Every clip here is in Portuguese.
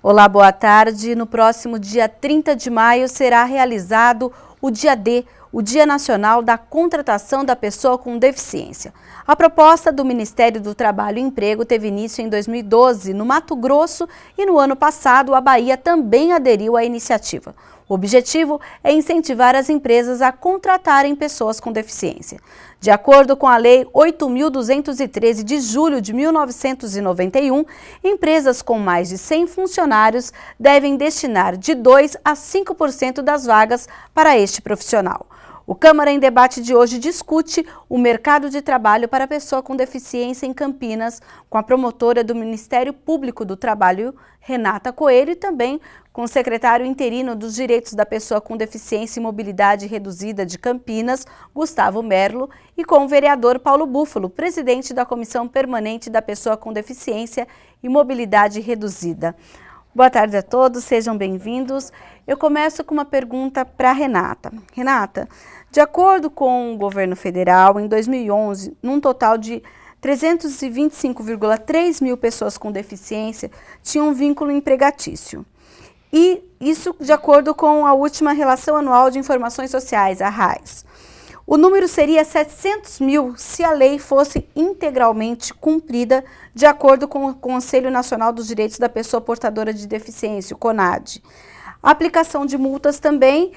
Olá, boa tarde. No próximo dia 30 de maio será realizado o Dia D, o Dia Nacional da Contratação da Pessoa com Deficiência. A proposta do Ministério do Trabalho e Emprego teve início em 2012 no Mato Grosso e no ano passado a Bahia também aderiu à iniciativa. O objetivo é incentivar as empresas a contratarem pessoas com deficiência. De acordo com a Lei 8.213 de julho de 1991, empresas com mais de 100 funcionários devem destinar de 2% a 5% das vagas para este profissional. O Câmara em Debate de hoje discute o mercado de trabalho para pessoa com deficiência em Campinas, com a promotora do Ministério Público do Trabalho, Renata Coelho, e também com o secretário interino dos Direitos da Pessoa com Deficiência e Mobilidade Reduzida de Campinas, Gustavo Merlo, e com o vereador Paulo Búfalo, presidente da Comissão Permanente da Pessoa com Deficiência e Mobilidade Reduzida. Boa tarde a todos, sejam bem-vindos. Eu começo com uma pergunta para a Renata. Renata, de acordo com o governo federal, em 2011, num total de 325,3 mil pessoas com deficiência tinham um vínculo empregatício. E isso de acordo com a última Relação Anual de Informações Sociais, a RAIS. O número seria 700 mil se a lei fosse integralmente cumprida, de acordo com o Conselho Nacional dos Direitos da Pessoa Portadora de Deficiência, o CONAD. A aplicação de multas também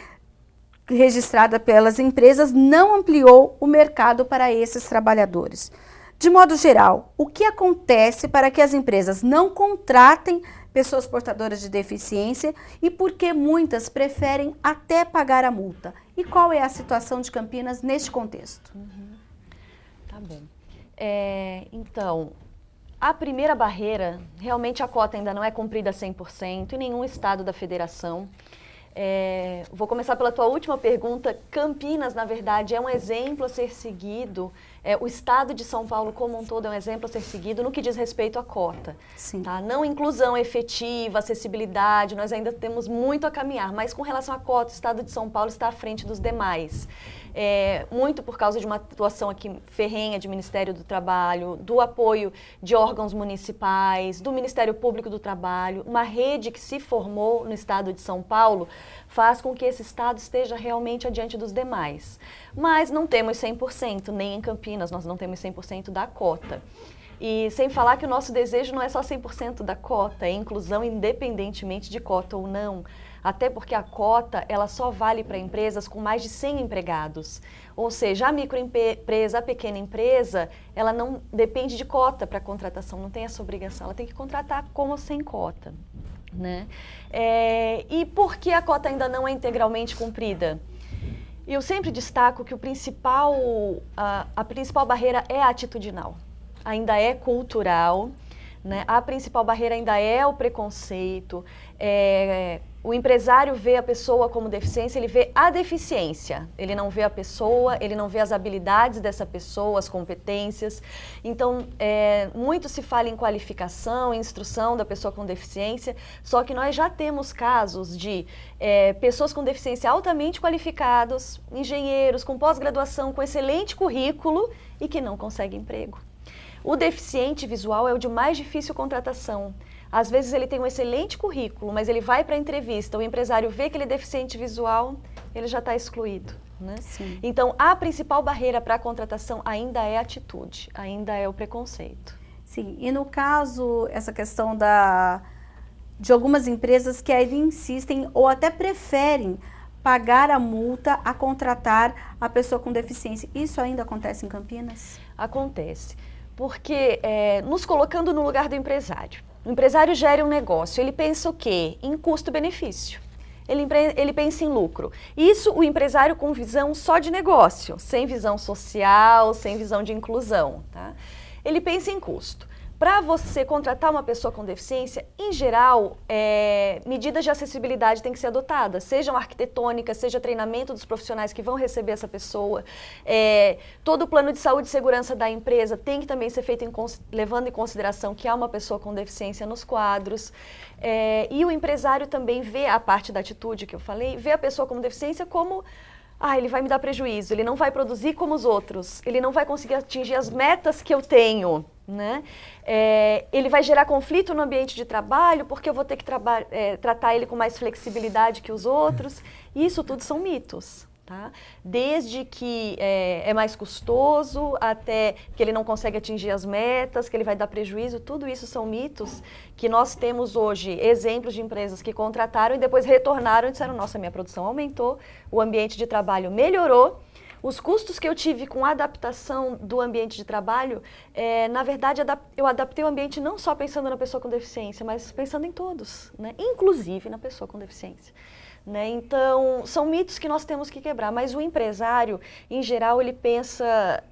registrada pelas empresas não ampliou o mercado para esses trabalhadores. De modo geral, o que acontece para que as empresas não contratem pessoas portadoras de deficiência e por que muitas preferem até pagar a multa? E qual é a situação de Campinas neste contexto? Tá bom. Então, a primeira barreira, realmente a cota ainda não é cumprida 100% em nenhum estado da federação. Vou começar pela tua última pergunta. Campinas, na verdade, é um exemplo a ser seguido. O estado de São Paulo como um todo é um exemplo a ser seguido no que diz respeito à cota. Sim. Tá? Não inclusão efetiva, acessibilidade, nós ainda temos muito a caminhar, mas com relação à cota, o estado de São Paulo está à frente dos demais. Muito por causa de uma atuação aqui ferrenha de Ministério do Trabalho, do apoio de órgãos municipais, do Ministério Público do Trabalho, uma rede que se formou no estado de São Paulo faz com que esse estado esteja realmente adiante dos demais. Mas não temos 100%, nem em Campinas nós não temos 100% da cota. E sem falar que o nosso desejo não é só 100% da cota, é inclusão independentemente de cota ou não. Até porque a cota, ela só vale para empresas com mais de 100 empregados. Ou seja, a microempresa, a pequena empresa, ela não depende de cota para contratação, não tem essa obrigação, ela tem que contratar com ou sem cota, né? E por que a cota ainda não é integralmente cumprida? Eu sempre destaco que a principal barreira é atitudinal, ainda é cultural, né? A principal barreira ainda é o preconceito. O empresário vê a pessoa como deficiência, ele vê a deficiência, ele não vê a pessoa, ele não vê as habilidades dessa pessoa, as competências. Então, muito se fala em qualificação, em instrução da pessoa com deficiência, só que nós já temos casos de pessoas com deficiência altamente qualificados, engenheiros com pós-graduação, com excelente currículo e que não conseguem emprego. O deficiente visual é o de mais difícil contratação. Às vezes ele tem um excelente currículo, mas ele vai para a entrevista, o empresário vê que ele é deficiente visual, ele já está excluído, né? Sim. Então, a principal barreira para a contratação ainda é a atitude, ainda é o preconceito. Sim, e no caso, essa questão de algumas empresas que ainda insistem ou até preferem pagar a multa a contratar a pessoa com deficiência. Isso ainda acontece em Campinas? Acontece, porque nos colocando no lugar do empresário. O empresário gera um negócio, ele pensa o quê? Em custo-benefício. Ele pensa em lucro. Isso o empresário com visão só de negócio, sem visão social, sem visão de inclusão, tá? Ele pensa em custo. Para você contratar uma pessoa com deficiência, em geral, medidas de acessibilidade têm que ser adotadas, sejam arquitetônicas, seja treinamento dos profissionais que vão receber essa pessoa. Todo o plano de saúde e segurança da empresa tem que também ser feito levando em consideração que há uma pessoa com deficiência nos quadros. E o empresário também vê a parte da atitude que eu falei, vê a pessoa com deficiência como ele vai me dar prejuízo, ele não vai produzir como os outros, ele não vai conseguir atingir as metas que eu tenho, né? Ele vai gerar conflito no ambiente de trabalho porque eu vou ter que tratar ele com mais flexibilidade que os outros. Isso tudo são mitos. Tá? Desde que é mais custoso, até que ele não consegue atingir as metas, que ele vai dar prejuízo, tudo isso são mitos que nós temos hoje exemplos de empresas que contrataram e depois retornaram e disseram, nossa, minha produção aumentou, o ambiente de trabalho melhorou, os custos que eu tive com a adaptação do ambiente de trabalho, na verdade, eu adaptei o ambiente não só pensando na pessoa com deficiência, mas pensando em todos, né? Inclusive na pessoa com deficiência. Né? Então, são mitos que nós temos que quebrar, mas o empresário, em geral, ele pensa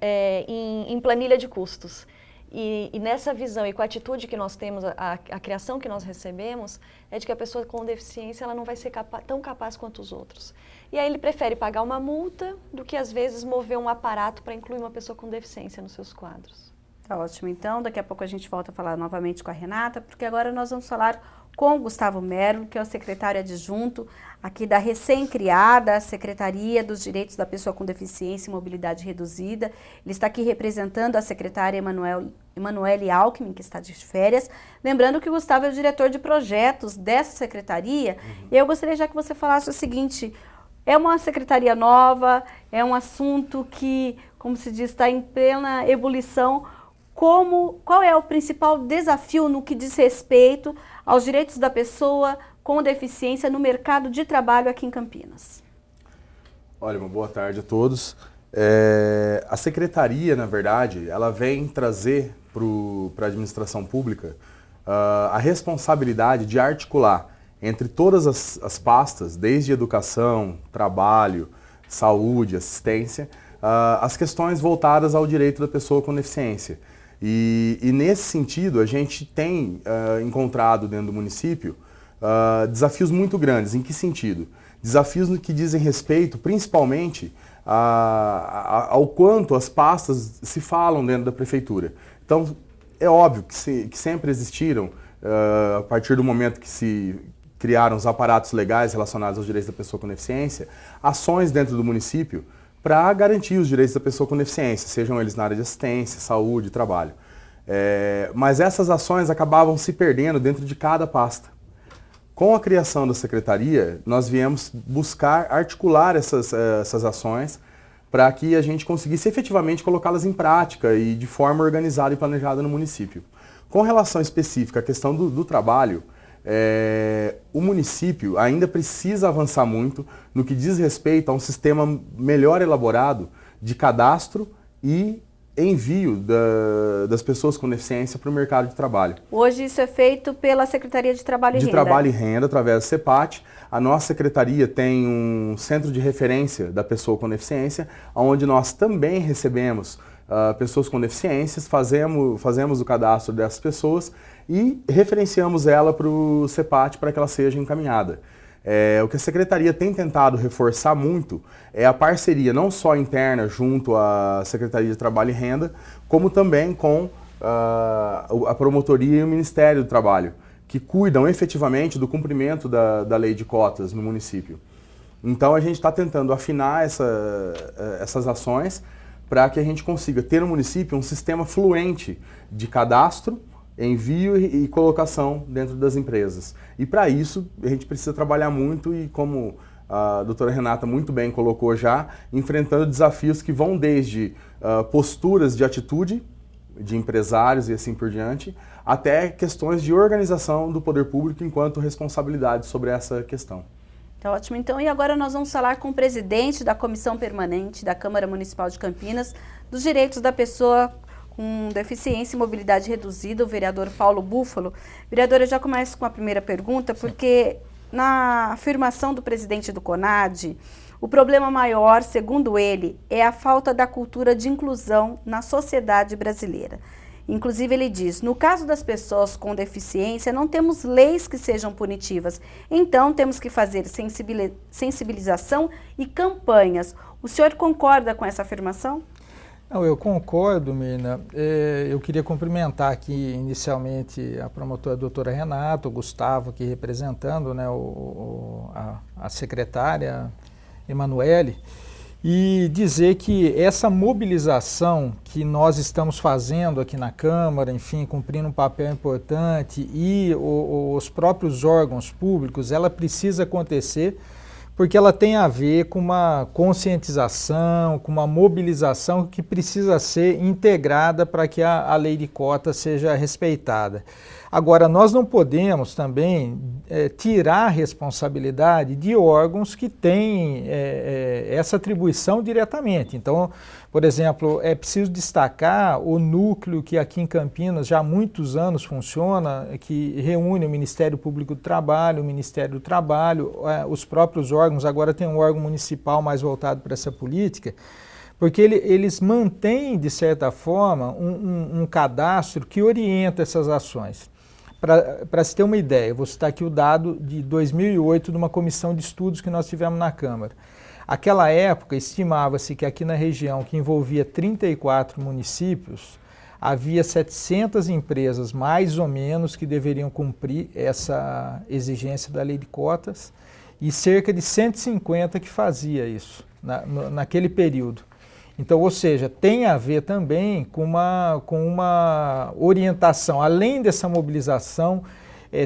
em planilha de custos. E nessa visão e com a atitude que nós temos, a criação que nós recebemos, é de que a pessoa com deficiência ela não vai ser tão capaz quanto os outros. E aí ele prefere pagar uma multa do que, às vezes, mover um aparato para incluir uma pessoa com deficiência nos seus quadros. Tá ótimo, então. Daqui a pouco a gente volta a falar novamente com a Renata, porque agora nós vamos falar com o Gustavo Merlo, que é o secretário adjunto aqui da recém-criada Secretaria dos Direitos da Pessoa com Deficiência e Mobilidade Reduzida. Ele está aqui representando a secretária Emanuele Alckmin, que está de férias. Lembrando que o Gustavo é o diretor de projetos dessa secretaria. E eu gostaria já que você falasse o seguinte, é uma secretaria nova, é um assunto que, como se diz, está em plena ebulição. Qual é o principal desafio no que diz respeito aos direitos da pessoa com deficiência no mercado de trabalho aqui em Campinas? Olha, uma boa tarde a todos. A secretaria, na verdade, ela vem trazer para a administração pública a responsabilidade de articular entre todas as pastas, desde educação, trabalho, saúde, assistência, as questões voltadas ao direito da pessoa com deficiência. E nesse sentido, a gente tem encontrado dentro do município desafios muito grandes. Em que sentido? Desafios no que dizem respeito, principalmente, ao quanto as pastas se falam dentro da prefeitura. Então, é óbvio que sempre existiram, a partir do momento que se criaram os aparatos legais relacionados aos direitos da pessoa com deficiência, ações dentro do município para garantir os direitos da pessoa com deficiência, sejam eles na área de assistência, saúde, trabalho. Mas essas ações acabavam se perdendo dentro de cada pasta. Com a criação da secretaria, nós viemos buscar articular essas ações para que a gente conseguisse efetivamente colocá-las em prática e de forma organizada e planejada no município. Com relação específica à questão do trabalho, o município ainda precisa avançar muito no que diz respeito a um sistema melhor elaborado de cadastro e envio das pessoas com deficiência para o mercado de trabalho. Hoje isso é feito pela Secretaria de Trabalho e Renda. De Trabalho e Renda, através do CEPAT. A nossa secretaria tem um centro de referência da pessoa com deficiência, onde nós também recebemos pessoas com deficiências, fazemos o cadastro dessas pessoas e referenciamos ela para o CEPAT para que ela seja encaminhada. O que a Secretaria tem tentado reforçar muito é a parceria não só interna junto à Secretaria de Trabalho e Renda, como também com a Promotoria e o Ministério do Trabalho, que cuidam efetivamente do cumprimento da lei de cotas no município. Então a gente está tentando afinar essas ações para que a gente consiga ter no município um sistema fluente de cadastro, envio e colocação dentro das empresas. E para isso a gente precisa trabalhar muito e, como a doutora Renata muito bem colocou já, enfrentando desafios que vão desde posturas de atitude de empresários e assim por diante, até questões de organização do poder público enquanto responsabilidade sobre essa questão. Tá ótimo. Então, e agora nós vamos falar com o presidente da Comissão Permanente da Câmara Municipal de Campinas dos Direitos da Pessoa com Deficiência e Mobilidade Reduzida, o vereador Paulo Búfalo. Vereador, eu já começo com a primeira pergunta, porque na afirmação do presidente do CONAD, o problema maior, segundo ele, é a falta da cultura de inclusão na sociedade brasileira. Inclusive, ele diz, no caso das pessoas com deficiência, não temos leis que sejam punitivas. Então, temos que fazer sensibilização e campanhas. O senhor concorda com essa afirmação? Não, eu concordo, Mirna. Eu queria cumprimentar aqui inicialmente a promotora doutora Renata, o Gustavo aqui representando, né, a secretária Emanuele. e dizer que essa mobilização que nós estamos fazendo aqui na Câmara, enfim, cumprindo um papel importante, e os próprios órgãos públicos, ela precisa acontecer porque ela tem a ver com uma conscientização, com uma mobilização que precisa ser integrada para que a lei de cota seja respeitada. Agora, nós não podemos também tirar a responsabilidade de órgãos que têm essa atribuição diretamente. Então, por exemplo, é preciso destacar o núcleo que aqui em Campinas já há muitos anos funciona, que reúne o Ministério Público do Trabalho, o Ministério do Trabalho, os próprios órgãos, agora tem um órgão municipal mais voltado para essa política, porque eles mantêm, de certa forma, um cadastro que orienta essas ações. Para se ter uma ideia, eu vou citar aqui o dado de 2008 de uma comissão de estudos que nós tivemos na Câmara. Aquela época, estimava-se que aqui na região, que envolvia 34 municípios, havia 700 empresas, mais ou menos, que deveriam cumprir essa exigência da lei de cotas, e cerca de 150 que fazia isso naquele período. Então, ou seja, tem a ver também com uma orientação, além dessa mobilização,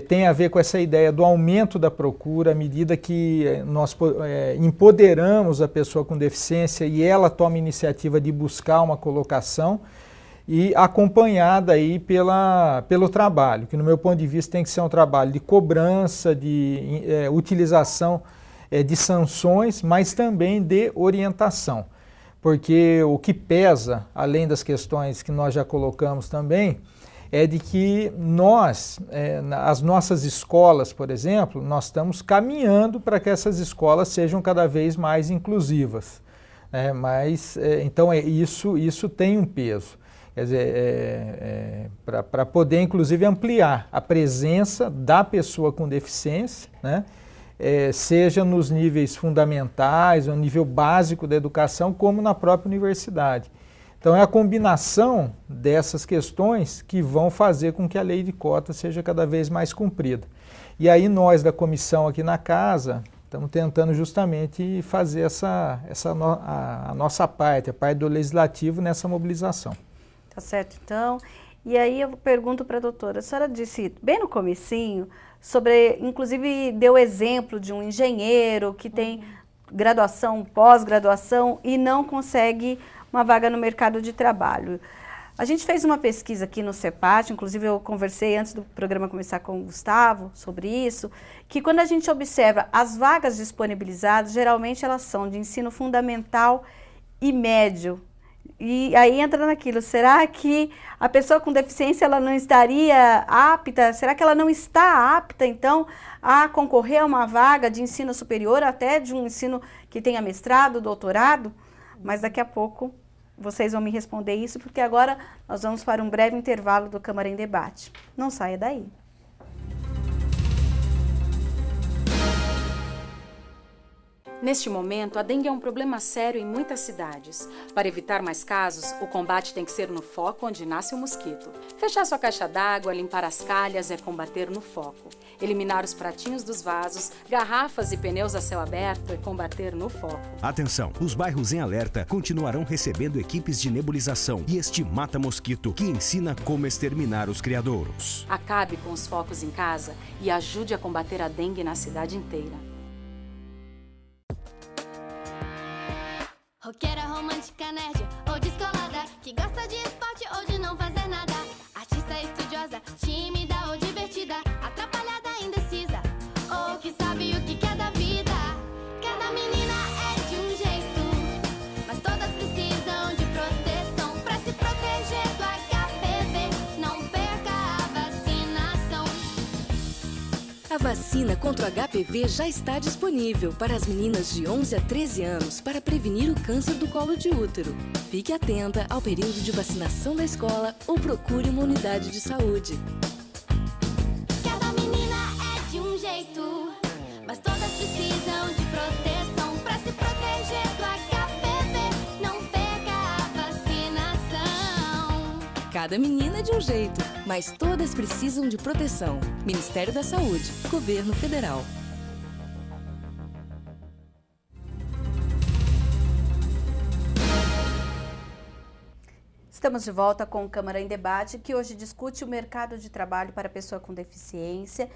tem a ver com essa ideia do aumento da procura, à medida que nós empoderamos a pessoa com deficiência e ela toma a iniciativa de buscar uma colocação, e acompanhada aí pelo trabalho, que no meu ponto de vista tem que ser um trabalho de cobrança, de utilização de sanções, mas também de orientação. Porque o que pesa, além das questões que nós já colocamos também, é de que nós, as nossas escolas, por exemplo, nós estamos caminhando para que essas escolas sejam cada vez mais inclusivas. Então isso tem um peso. Quer dizer, para poder inclusive ampliar a presença da pessoa com deficiência, né? Seja nos níveis fundamentais, no nível básico da educação, como na própria universidade. Então é a combinação dessas questões que vão fazer com que a lei de cota seja cada vez mais cumprida. E aí nós da comissão aqui na casa estamos tentando justamente fazer a nossa parte, a parte do legislativo nessa mobilização. Tá certo, então. E aí eu pergunto para a doutora, a senhora disse bem no comecinho, inclusive deu exemplo de um engenheiro que tem graduação, pós-graduação e não consegue uma vaga no mercado de trabalho. A gente fez uma pesquisa aqui no CEPAT, inclusive eu conversei antes do programa começar com o Gustavo sobre isso, que quando a gente observa as vagas disponibilizadas, geralmente elas são de ensino fundamental e médio. E aí entra naquilo, será que a pessoa com deficiência ela não estaria apta, será que ela não está apta então a concorrer a uma vaga de ensino superior, até de um ensino que tenha mestrado, doutorado? Mas daqui a pouco vocês vão me responder isso, porque agora nós vamos para um breve intervalo do Câmara em Debate. Não saia daí. Neste momento, a dengue é um problema sério em muitas cidades. Para evitar mais casos, o combate tem que ser no foco onde nasce o mosquito. Fechar sua caixa d'água, limpar as calhas é combater no foco. Eliminar os pratinhos dos vasos, garrafas e pneus a céu aberto é combater no foco. Atenção, os bairros em alerta continuarão recebendo equipes de nebulização e este mata-mosquito que ensina como exterminar os criadouros. Acabe com os focos em casa e ajude a combater a dengue na cidade inteira. Roqueira, romântica, nerd ou descolada, que gosta de esporte ou de não fazer nada. Artista estudiosa, tímida ou divertida, atrapalhada, indecisa, ou que sabe o que quer da vida. Cada menina é de um jeito, mas todas precisam de proteção pra se proteger do HPV. Não perca a vacinação. A vacina contra o HPV já está disponível para as meninas de 11 a 13 anos para prevenir o câncer do colo de útero. Fique atenta ao período de vacinação da escola ou procure uma unidade de saúde. Cada menina é de um jeito, mas todas precisam de proteção para se proteger do HPV. Não perca a vacinação. Cada menina é de um jeito, mas todas precisam de proteção. Ministério da Saúde, Governo Federal. Estamos de volta com o Câmara em Debate, que hoje discute o mercado de trabalho para pessoa com deficiência.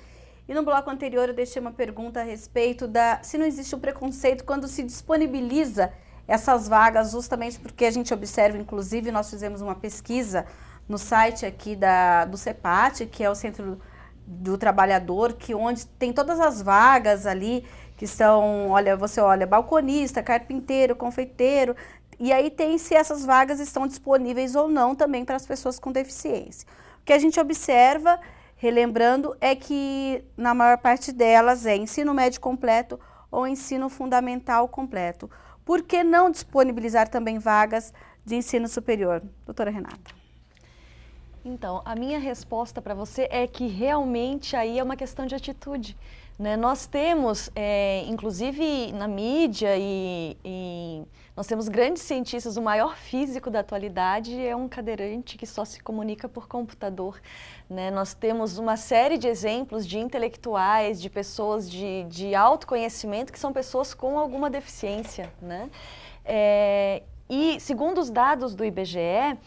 E no bloco anterior eu deixei uma pergunta a respeito se não existe um preconceito quando se disponibiliza essas vagas, justamente porque a gente observa, inclusive, nós fizemos uma pesquisa no site aqui do CEPAT, que é o Centro do Trabalhador, onde tem todas as vagas ali, que são, você olha, balconista, carpinteiro, confeiteiro, e aí tem se essas vagas estão disponíveis ou não também para as pessoas com deficiência. O que a gente observa, relembrando, é que na maior parte delas é ensino médio completo ou ensino fundamental completo. Por que não disponibilizar também vagas de ensino superior? Doutora Renata. Então, a minha resposta para você é que realmente aí é uma questão de atitude, né? Nós temos, inclusive na mídia, e nós temos grandes cientistas, o maior físico da atualidade é um cadeirante que só se comunica por computador, né? Nós temos uma série de exemplos de intelectuais, de pessoas de autoconhecimento que são pessoas com alguma deficiência, né? E segundo os dados do IBGE,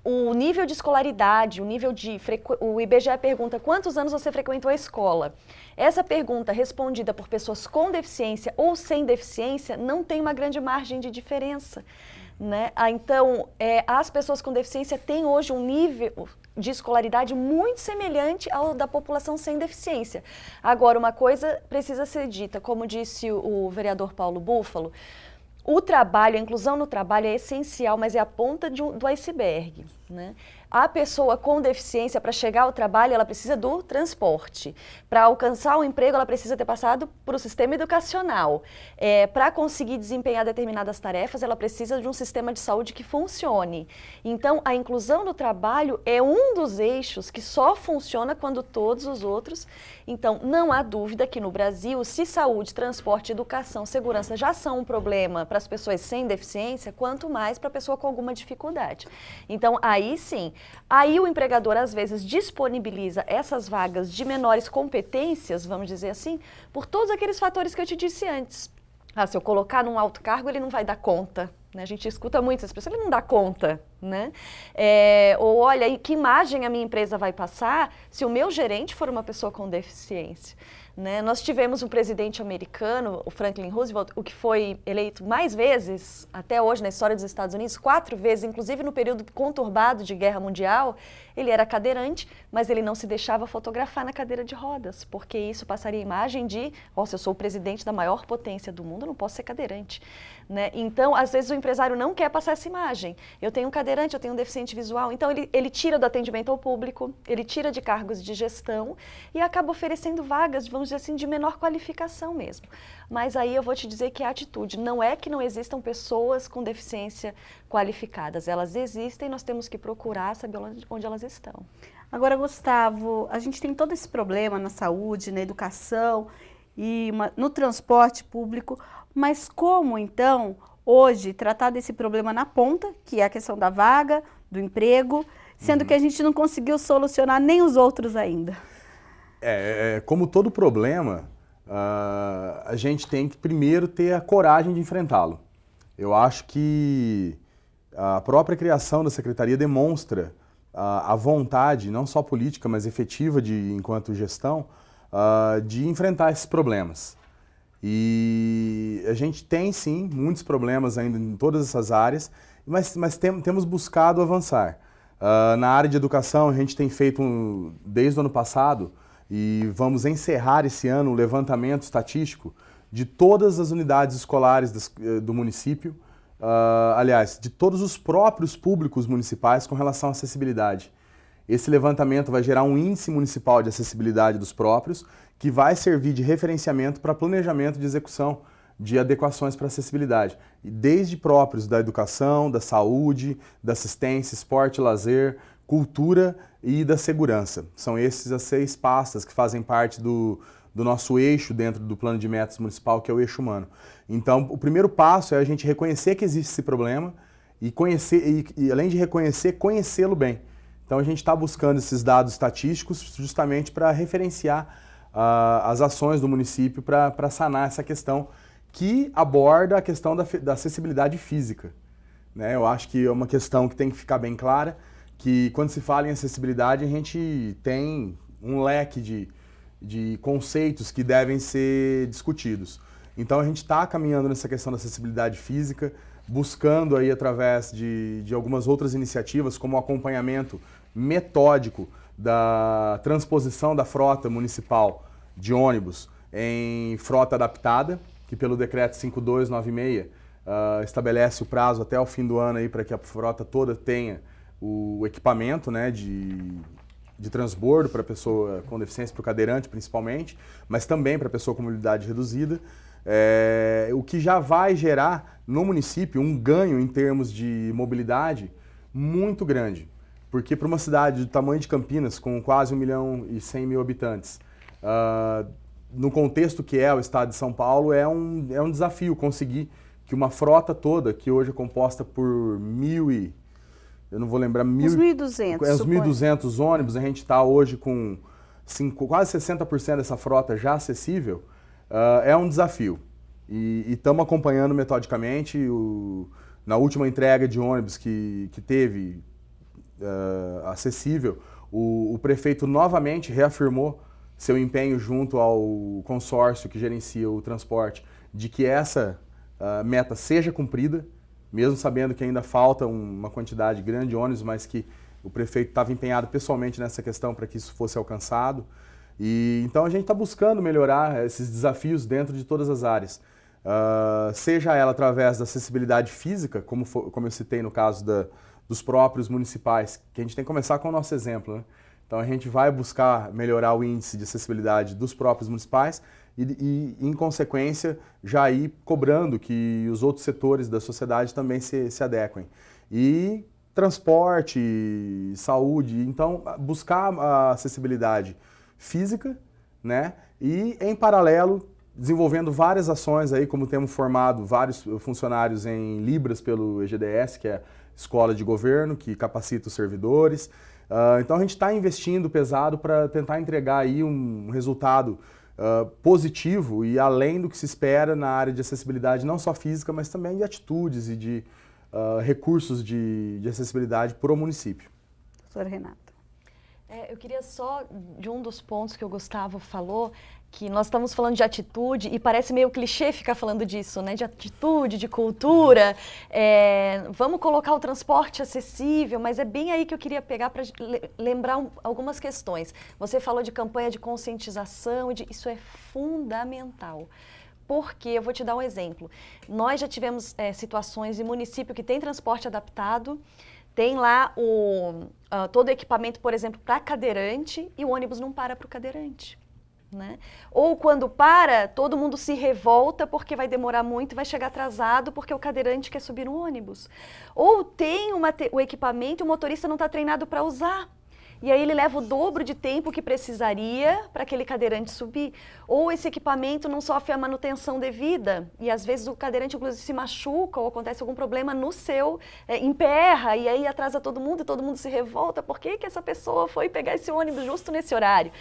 o nível de escolaridade, o IBGE pergunta quantos anos você frequentou a escola. Essa pergunta respondida por pessoas com deficiência ou sem deficiência não tem uma grande margem de diferença, né? Então, as pessoas com deficiência têm hoje um nível de escolaridade muito semelhante ao da população sem deficiência. Agora, uma coisa precisa ser dita, como disse o vereador Paulo Búfalo, o trabalho, a inclusão no trabalho é essencial, mas é a ponta do iceberg, né? A pessoa com deficiência, para chegar ao trabalho, ela precisa do transporte. Para alcançar o emprego, ela precisa ter passado por um sistema educacional. Para conseguir desempenhar determinadas tarefas, ela precisa de um sistema de saúde que funcione. Então, a inclusão no trabalho é um dos eixos que só funciona quando todos os outros... Então, não há dúvida que no Brasil, se saúde, transporte, educação, segurança já são um problema para as pessoas sem deficiência, quanto mais para a pessoa com alguma dificuldade. Então, aí sim, aí o empregador às vezes disponibiliza essas vagas de menores competências, vamos dizer assim, por todos aqueles fatores que eu te disse antes. Se eu colocar num alto cargo, ele não vai dar conta. A gente escuta muito essas pessoas, ele não dá conta, né? Ou olha, que imagem a minha empresa vai passar se o meu gerente for uma pessoa com deficiência, né? Nós tivemos um presidente americano, o Franklin Roosevelt, o que foi eleito mais vezes, até hoje na história dos Estados Unidos, 4 vezes, inclusive no período conturbado de Guerra Mundial, ele era cadeirante, mas ele não se deixava fotografar na cadeira de rodas, porque isso passaria a imagem de, se eu sou o presidente da maior potência do mundo, eu não posso ser cadeirante, né? Então, às vezes o empresário não quer passar essa imagem. Eu tenho um cadeirante, eu tenho um deficiente visual, então ele tira do atendimento ao público, ele tira de cargos de gestão e acaba oferecendo vagas, vamos dizer assim, de menor qualificação mesmo. Mas aí eu vou te dizer que a atitude não é que não existam pessoas com deficiência qualificadas, elas existem, nós temos que procurar saber onde elas estão. Agora, Gustavo, a gente tem todo esse problema na saúde, na educação e no transporte público, mas como então hoje tratar desse problema na ponta, que é a questão da vaga, do emprego, sendo que a gente não conseguiu solucionar nem os outros ainda? Como todo problema, a gente tem que primeiro ter a coragem de enfrentá-lo. Eu acho que a própria criação da Secretaria demonstra a vontade, não só política, mas efetiva, enquanto gestão, de enfrentar esses problemas. E a gente tem, sim, muitos problemas ainda em todas essas áreas, mas temos buscado avançar. Na área de educação, a gente tem feito, desde o ano passado, e vamos encerrar esse ano o levantamento estatístico de todas as unidades escolares do município, aliás, de todos os próprios públicos municipais com relação à acessibilidade. Esse levantamento vai gerar um índice municipal de acessibilidade dos próprios, que vai servir de referenciamento para planejamento de execução de adequações para acessibilidade, e desde próprios da educação, da saúde, da assistência, esporte, lazer, cultura e da segurança. São esses as 6 pastas que fazem parte do nosso eixo dentro do plano de metas municipal, que é o eixo humano. Então, o primeiro passo é a gente reconhecer que existe esse problema e além de reconhecer, conhecê-lo bem. Então, a gente está buscando esses dados estatísticos justamente para referenciar as ações do município para sanar essa questão que aborda a questão da acessibilidade física. né? Eu acho que é uma questão que tem que ficar bem clara, que quando se fala em acessibilidade, a gente tem um leque de conceitos que devem ser discutidos. Então a gente está caminhando nessa questão da acessibilidade física, buscando aí através de algumas outras iniciativas, como o acompanhamento metódico da transposição da frota municipal de ônibus em frota adaptada, que pelo decreto 5296 estabelece o prazo até o fim do ano aí para que a frota toda tenha o equipamento, né, de transbordo para a pessoa com deficiência, para o cadeirante principalmente, mas também para a pessoa com mobilidade reduzida, o que já vai gerar no município um ganho em termos de mobilidade muito grande. Porque para uma cidade do tamanho de Campinas, com quase 1.100.000 habitantes, no contexto que é o estado de São Paulo, é um desafio conseguir que uma frota toda, que hoje é composta por eu não vou lembrar, uns 1.200. Uns 1.200 ônibus, a gente está hoje com quase 60% dessa frota já acessível, é um desafio. E estamos acompanhando metodicamente. Na última entrega de ônibus que teve acessível, o prefeito novamente reafirmou seu empenho junto ao consórcio que gerencia o transporte de que essa meta seja cumprida, mesmo sabendo que ainda falta uma quantidade grande de ônibus, mas que o prefeito estava empenhado pessoalmente nessa questão para que isso fosse alcançado. E então a gente está buscando melhorar esses desafios dentro de todas as áreas, seja ela através da acessibilidade física, como eu citei no caso dos próprios municipais, que a gente tem que começar com o nosso exemplo, né? Então a gente vai buscar melhorar o índice de acessibilidade dos próprios municipais e em consequência, já ir cobrando que os outros setores da sociedade também se adequem. E transporte, saúde, então buscar a acessibilidade física, né? E em paralelo, desenvolvendo várias ações aí, como temos formado vários funcionários em Libras pelo EGDS, que é a escola de governo, que capacita os servidores. Então a gente está investindo pesado para tentar entregar aí um resultado positivo e além do que se espera na área de acessibilidade, não só física, mas também de atitudes e de recursos de acessibilidade para o município. Doutora Renata. Eu queria só, de um dos pontos que o Gustavo falou, que nós estamos falando de atitude e parece meio clichê ficar falando disso, né? De atitude, de cultura, vamos colocar o transporte acessível, mas é bem aí que eu queria pegar para lembrar algumas questões. Você falou de campanha de conscientização, isso é fundamental. Porque, eu vou te dar um exemplo, nós já tivemos situações de município que tem transporte adaptado, tem lá todo o equipamento, por exemplo, para cadeirante e o ônibus não para o cadeirante. Né? Ou quando para, todo mundo se revolta porque vai demorar muito e vai chegar atrasado porque o cadeirante quer subir no ônibus. Ou tem o equipamento e o motorista não está treinado para usar. E aí ele leva o dobro de tempo que precisaria para aquele cadeirante subir. Ou esse equipamento não sofre a manutenção devida. E às vezes o cadeirante inclusive se machuca ou acontece algum problema no seu, emperra e aí atrasa todo mundo se revolta. Por que essa pessoa foi pegar esse ônibus justo nesse horário?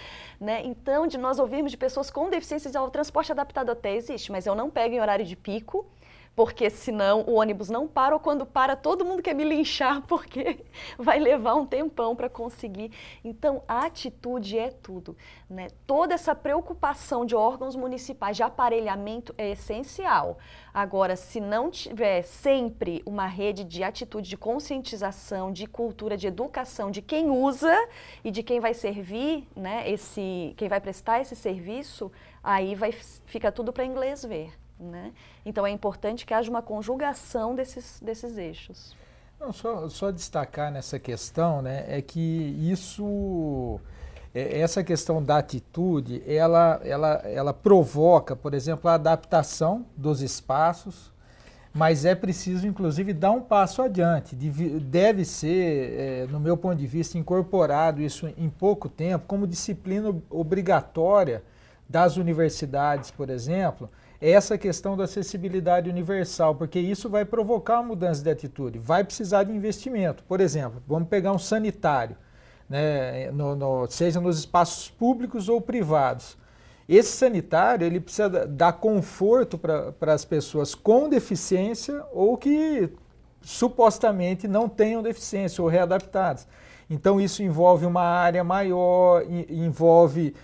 Né? Então, de nós ouvirmos de pessoas com deficiências, o transporte adaptado até existe, mas eu não pego em horário de pico, porque senão o ônibus não para, ou quando para, todo mundo quer me linchar, porque vai levar um tempão para conseguir. Então, a atitude é tudo. Né? Toda essa preocupação de órgãos municipais de aparelhamento é essencial. Agora, se não tiver sempre uma rede de atitude, de conscientização, de cultura, de educação, de quem usa e de quem vai servir, né, quem vai prestar esse serviço, aí fica tudo para inglês ver. Né? Então é importante que haja uma conjugação desses eixos. Não, só destacar nessa questão, né, é que essa questão da atitude, ela provoca, por exemplo, a adaptação dos espaços, mas é preciso, inclusive, dar um passo adiante. Deve ser, no meu ponto de vista, incorporado isso em pouco tempo, como disciplina obrigatória das universidades, por exemplo, essa questão da acessibilidade universal, porque isso vai provocar uma mudança de atitude, vai precisar de investimento. Por exemplo, vamos pegar um sanitário, né, seja nos espaços públicos ou privados. Esse sanitário ele precisa dar conforto para as pessoas com deficiência ou que supostamente não tenham deficiência ou readaptadas. Então isso envolve uma área maior, envolve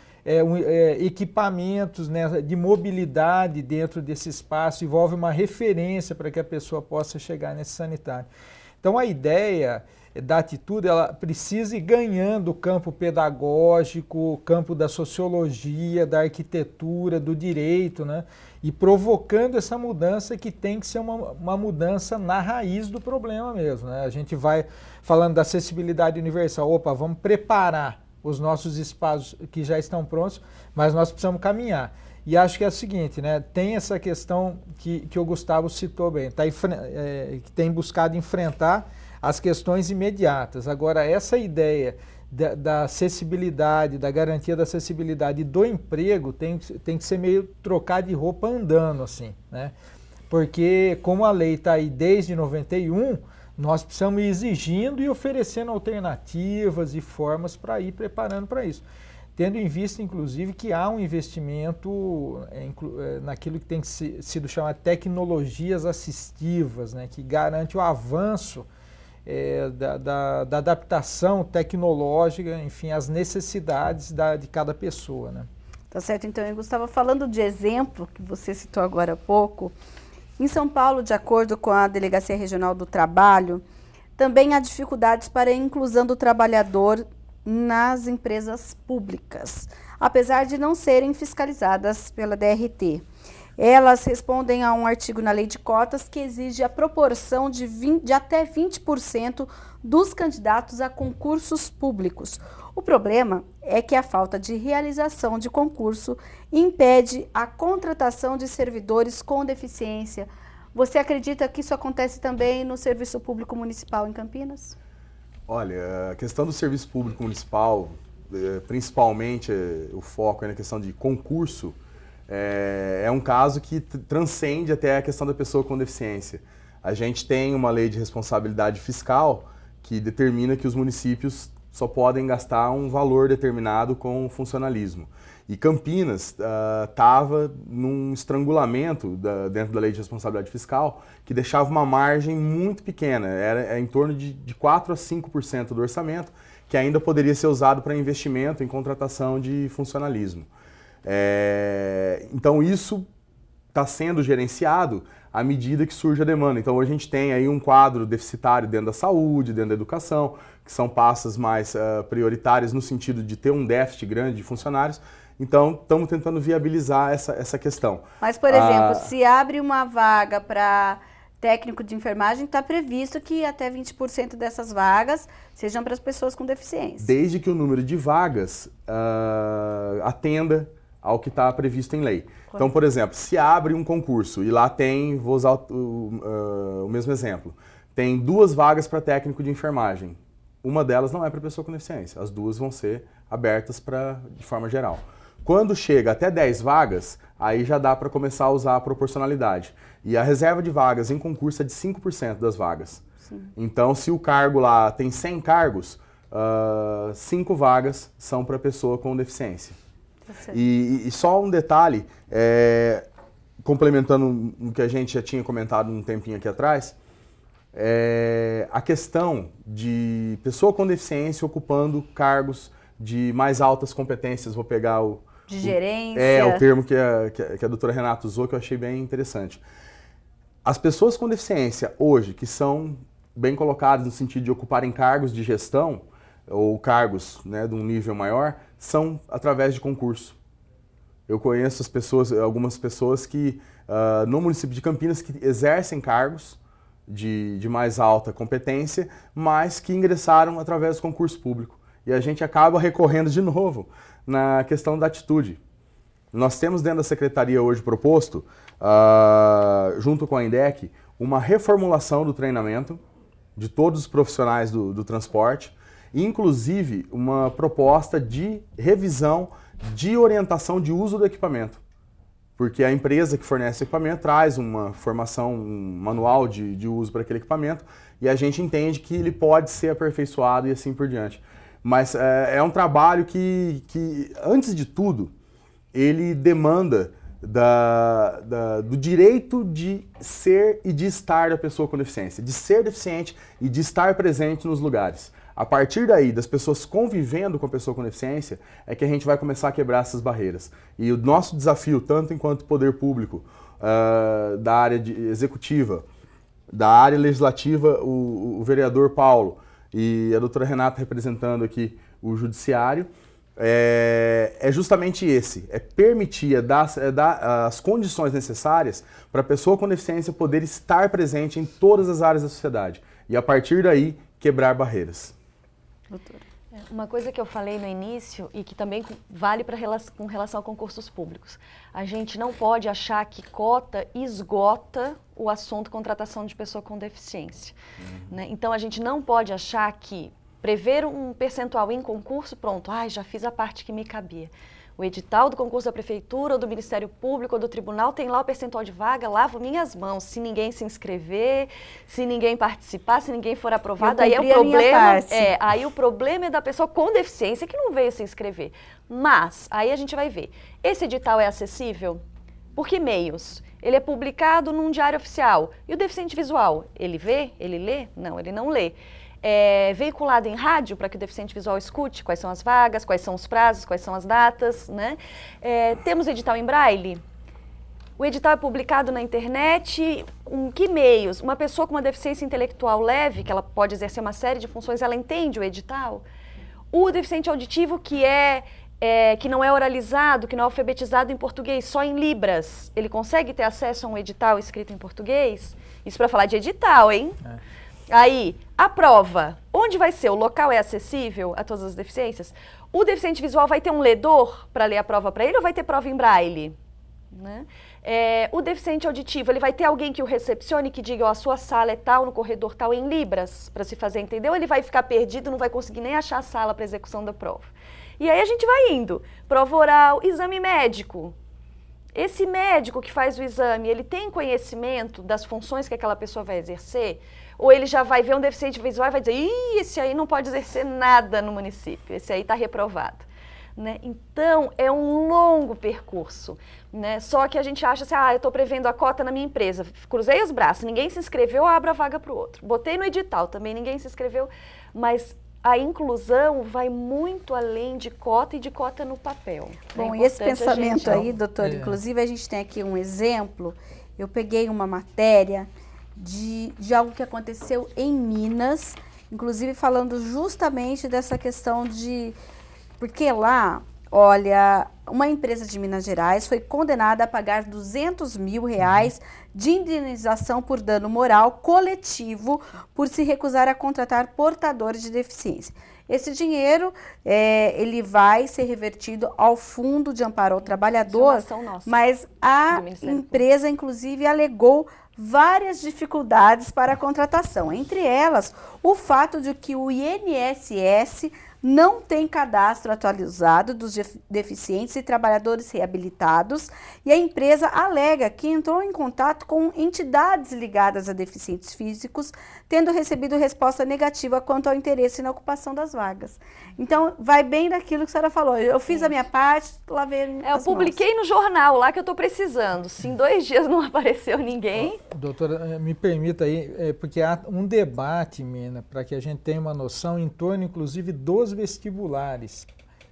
equipamentos, né, de mobilidade dentro desse espaço, envolve uma referência para que a pessoa possa chegar nesse sanitário. Então a ideia da atitude, ela precisa ir ganhando o campo pedagógico, o campo da sociologia, da arquitetura, do direito, né? E provocando essa mudança que tem que ser uma mudança na raiz do problema mesmo, né? A gente vai falando da acessibilidade universal, opa, vamos preparar os nossos espaços que já estão prontos, mas nós precisamos caminhar. E acho que é o seguinte, né? Tem essa questão que o Gustavo citou bem, que tem buscado enfrentar as questões imediatas. Agora, essa ideia da acessibilidade, da garantia da acessibilidade e do emprego tem que ser meio trocar de roupa andando, assim, né? Porque, como a lei está aí desde 91, nós precisamos ir exigindo e oferecendo alternativas e formas para ir preparando para isso. Tendo em vista, inclusive, que há um investimento naquilo que tem sido chamado de tecnologias assistivas, né? Que garante o avanço da adaptação tecnológica, enfim, às necessidades de cada pessoa, né? Tá certo, então, eu estava falando de exemplo, que você citou agora há pouco. Em São Paulo, de acordo com a Delegacia Regional do Trabalho, também há dificuldades para a inclusão do trabalhador nas empresas públicas, apesar de não serem fiscalizadas pela DRT. Elas respondem a um artigo na Lei de Cotas que exige a proporção de até 20% dos candidatos a concursos públicos. O problema é que a falta de realização de concurso impede a contratação de servidores com deficiência. Você acredita que isso acontece também no Serviço Público Municipal em Campinas? Olha, a questão do Serviço Público Municipal, principalmente o foco é na questão de concurso, é um caso que transcende até a questão da pessoa com deficiência. A gente tem uma lei de responsabilidade fiscal que determina que os municípios só podem gastar um valor determinado com funcionalismo. E Campinas estava num estrangulamento dentro da lei de responsabilidade fiscal que deixava uma margem muito pequena, era em torno de 4 a 5% do orçamento, que ainda poderia ser usado para investimento em contratação de funcionalismo. Então isso está sendo gerenciado à medida que surge a demanda. Então hoje a gente tem aí um quadro deficitário dentro da saúde, dentro da educação, que são pastas mais prioritárias no sentido de ter um déficit grande de funcionários. Então estamos tentando viabilizar essa questão. Mas, por exemplo, se abre uma vaga para técnico de enfermagem, está previsto que até 20% dessas vagas sejam para as pessoas com deficiência. Desde que o número de vagas atenda ao que está previsto em lei. Correto. Então, por exemplo, se abre um concurso e lá tem, vou usar o mesmo exemplo, tem 2 vagas para técnico de enfermagem. Uma delas não é para pessoa com deficiência, as 2 vão ser abertas de forma geral. Quando chega até 10 vagas, aí já dá para começar a usar a proporcionalidade. E a reserva de vagas em concurso é de 5% das vagas. Sim. Então, se o cargo lá tem 100 cargos, 5 vagas são para pessoa com deficiência. E só um detalhe, complementando o que a gente já tinha comentado um tempinho aqui atrás, a questão de pessoa com deficiência ocupando cargos de mais altas competências, vou pegar de gerência. O termo que a doutora Renata usou, que eu achei bem interessante. As pessoas com deficiência hoje, que são bem colocadas no sentido de ocuparem cargos de gestão, ou cargos, né, de um nível maior, são através de concurso. Eu conheço algumas pessoas que, no município de Campinas, que exercem cargos de mais alta competência, mas que ingressaram através do concurso público. E a gente acaba recorrendo de novo na questão da atitude. Nós temos dentro da Secretaria hoje proposto, junto com a INDEC, uma reformulação do treinamento de todos os profissionais do transporte, inclusive uma proposta de revisão de orientação de uso do equipamento. Porque a empresa que fornece o equipamento traz uma formação, um manual de uso para aquele equipamento e a gente entende que ele pode ser aperfeiçoado e assim por diante. Mas é um trabalho que, antes de tudo, ele demanda do direito de ser e de estar da pessoa com deficiência, de ser deficiente e de estar presente nos lugares. A partir daí, das pessoas convivendo com a pessoa com deficiência, é que a gente vai começar a quebrar essas barreiras. E o nosso desafio, tanto enquanto poder público, da área executiva, da área legislativa, o vereador Paulo e a doutora Renata representando aqui o judiciário, é justamente esse, é permitir, dar as condições necessárias para a pessoa com deficiência poder estar presente em todas as áreas da sociedade e, a partir daí, quebrar barreiras. Doutora. Uma coisa que eu falei no início e que também vale com relação a concursos públicos. A gente não pode achar que cota esgota o assunto contratação de pessoa com deficiência. Né? Então, a gente não pode achar que prever um percentual em concurso, pronto, já fiz a parte que me cabia. O edital do concurso da prefeitura, ou do Ministério Público, ou do tribunal, tem lá o percentual de vaga, lavo minhas mãos. Se ninguém se inscrever, se ninguém participar, se ninguém for aprovado, aí o problema é da pessoa com deficiência que não veio se inscrever. Mas, aí a gente vai ver, esse edital é acessível? Por que meios? Ele é publicado num diário oficial. E o deficiente visual, ele vê? Ele lê? Não, ele não lê. Veiculado em rádio para que o deficiente visual escute quais são as vagas, quais são os prazos, quais são as datas, né? Temos edital em braille? O edital é publicado na internet, em que meios? Uma pessoa com uma deficiência intelectual leve, que ela pode exercer uma série de funções, ela entende o edital? O deficiente auditivo que não é oralizado, que não é alfabetizado em português, só em libras, ele consegue ter acesso a um edital escrito em português? Isso para falar de edital, hein? Aí, a prova, onde vai ser? O local é acessível a todas as deficiências? O deficiente visual vai ter um ledor para ler a prova para ele ou vai ter prova em braille? Né? O deficiente auditivo, ele vai ter alguém que o recepcione, que diga, a sua sala é tal, no corredor tal, em libras, para se fazer entender, ou ele vai ficar perdido, não vai conseguir nem achar a sala para execução da prova. E aí a gente vai indo, prova oral, exame médico. Esse médico que faz o exame, ele tem conhecimento das funções que aquela pessoa vai exercer? Ou ele já vai ver um deficiente visual e vai dizer, esse aí não pode exercer nada no município, esse aí está reprovado. Né? Então, é um longo percurso. Né? Só que a gente acha assim, eu estou prevendo a cota na minha empresa, cruzei os braços, ninguém se inscreveu, eu abro a vaga para o outro. Botei no edital, também ninguém se inscreveu, mas a inclusão vai muito além de cota e de cota no papel. Bom, e esse pensamento aí, doutor, inclusive a gente tem aqui um exemplo, eu peguei uma matéria de algo que aconteceu em Minas, inclusive falando justamente dessa questão de... Porque lá, olha, uma empresa de Minas Gerais foi condenada a pagar R$200 mil de indenização por dano moral coletivo por se recusar a contratar portadores de deficiência. Esse dinheiro, ele vai ser revertido ao Fundo de Amparo ao Trabalhador, mas a empresa, inclusive, alegou várias dificuldades para a contratação, entre elas o fato de que o INSS não tem cadastro atualizado dos deficientes e trabalhadores reabilitados e a empresa alega que entrou em contato com entidades ligadas a deficientes físicos, tendo recebido resposta negativa quanto ao interesse na ocupação das vagas. Então, vai bem daquilo que a senhora falou. Eu fiz a minha parte, lá veio eu publiquei no jornal lá que eu estou precisando. Se em 2 dias não apareceu ninguém... Doutora, me permita aí, porque há um debate, Mina, para que a gente tenha uma noção em torno, inclusive, dos vestibulares.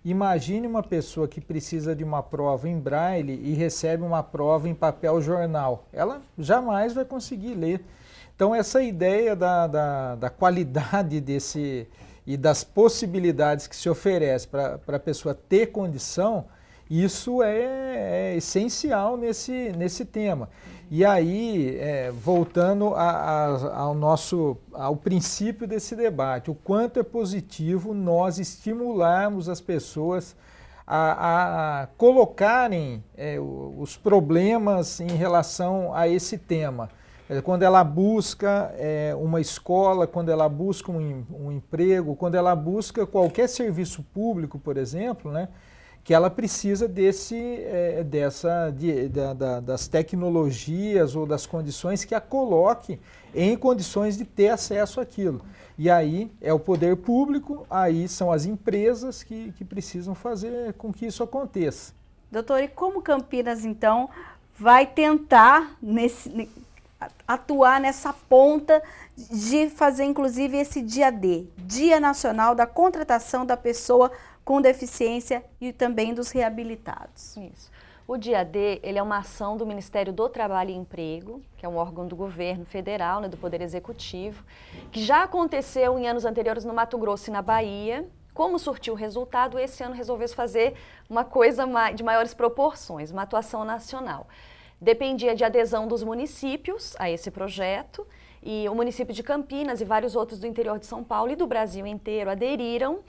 Imagine uma pessoa que precisa de uma prova em braille e recebe uma prova em papel jornal. Ela jamais vai conseguir ler. Então, essa ideia da qualidade desse e das possibilidades que se oferece para a pessoa ter condição, isso é essencial nesse tema. E aí, voltando ao princípio desse debate, o quanto é positivo nós estimularmos as pessoas a colocarem os problemas em relação a esse tema. Quando ela busca uma escola, quando ela busca um emprego, quando ela busca qualquer serviço público, por exemplo, né, que ela precisa das tecnologias ou das condições que a coloque em condições de ter acesso àquilo. E aí é o poder público, aí são as empresas que precisam fazer com que isso aconteça. Doutor, e como Campinas, então, vai tentar atuar nessa ponta de fazer, inclusive, esse dia D, Dia Nacional da Contratação da Pessoa com Deficiência e também dos reabilitados? Isso. O Dia D, ele é uma ação do Ministério do Trabalho e Emprego, que é um órgão do governo federal, né, do Poder Executivo, que já aconteceu em anos anteriores no Mato Grosso e na Bahia. Como surtiu o resultado, esse ano resolveu fazer uma coisa de maiores proporções, uma atuação nacional. Dependia de adesão dos municípios a esse projeto, e o município de Campinas e vários outros do interior de São Paulo e do Brasil inteiro aderiram.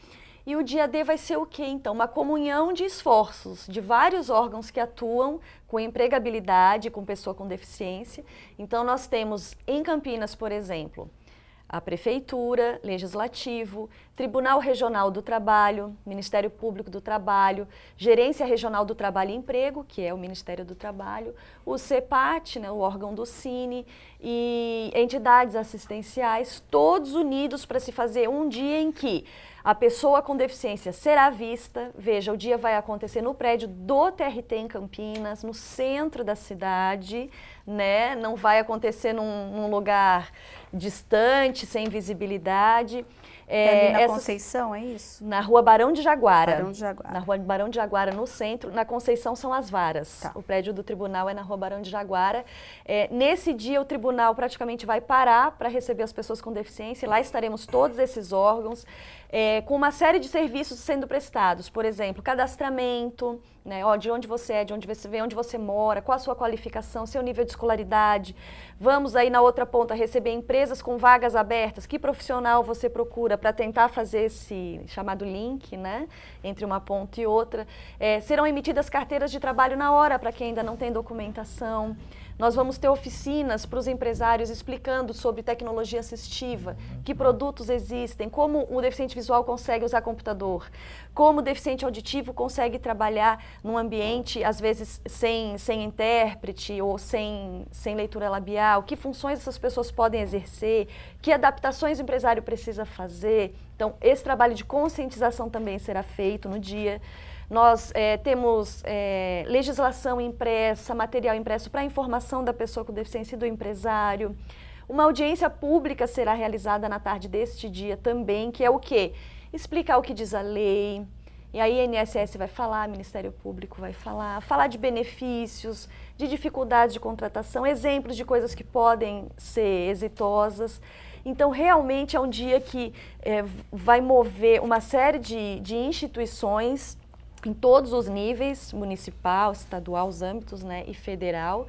E o Dia D vai ser o quê, então? Uma comunhão de esforços de vários órgãos que atuam com empregabilidade, com pessoa com deficiência. Então, nós temos em Campinas, por exemplo, a Prefeitura, Legislativo, Tribunal Regional do Trabalho, Ministério Público do Trabalho, Gerência Regional do Trabalho e Emprego, que é o Ministério do Trabalho, o CEPAT, né, o órgão do Cine, e entidades assistenciais, todos unidos para se fazer um dia em que a pessoa com deficiência será vista. Veja, o dia vai acontecer no prédio do TRT em Campinas, no centro da cidade, né? Não vai acontecer num lugar distante, sem visibilidade. Ali na Conceição, é isso? Na Rua Barão de Jaguara. Barão de Jaguara. Na Rua Barão de Jaguara, no centro. Na Conceição são as varas. Tá. O prédio do tribunal é na Rua Barão de Jaguara. Nesse dia, o tribunal praticamente vai parar para receber as pessoas com deficiência. Lá estaremos todos esses órgãos, com uma série de serviços sendo prestados. Por exemplo, cadastramento, né, de onde você é, de onde você vem, onde você mora, qual a sua qualificação, seu nível de escolaridade. Vamos aí na outra ponta receber empresas com vagas abertas. Que profissional você procura para tentar fazer esse chamado link, né, entre uma ponta e outra. Serão emitidas carteiras de trabalho na hora para quem ainda não tem documentação. Nós vamos ter oficinas para os empresários explicando sobre tecnologia assistiva, que produtos existem, como o deficiente visual consegue usar computador, como o deficiente auditivo consegue trabalhar num ambiente, às vezes, sem intérprete ou sem leitura labial, que funções essas pessoas podem exercer, que adaptações o empresário precisa fazer. Então, esse trabalho de conscientização também será feito no dia. Nós temos legislação impressa, material impresso para informação da pessoa com deficiência e do empresário. Uma audiência pública será realizada na tarde deste dia também, que é o quê? Explicar o que diz a lei, e aí a INSS vai falar, Ministério Público vai falar de benefícios, de dificuldades de contratação, exemplos de coisas que podem ser exitosas. Então, realmente é um dia que vai mover uma série de instituições em todos os níveis, municipal, estadual, os âmbitos, né, e federal,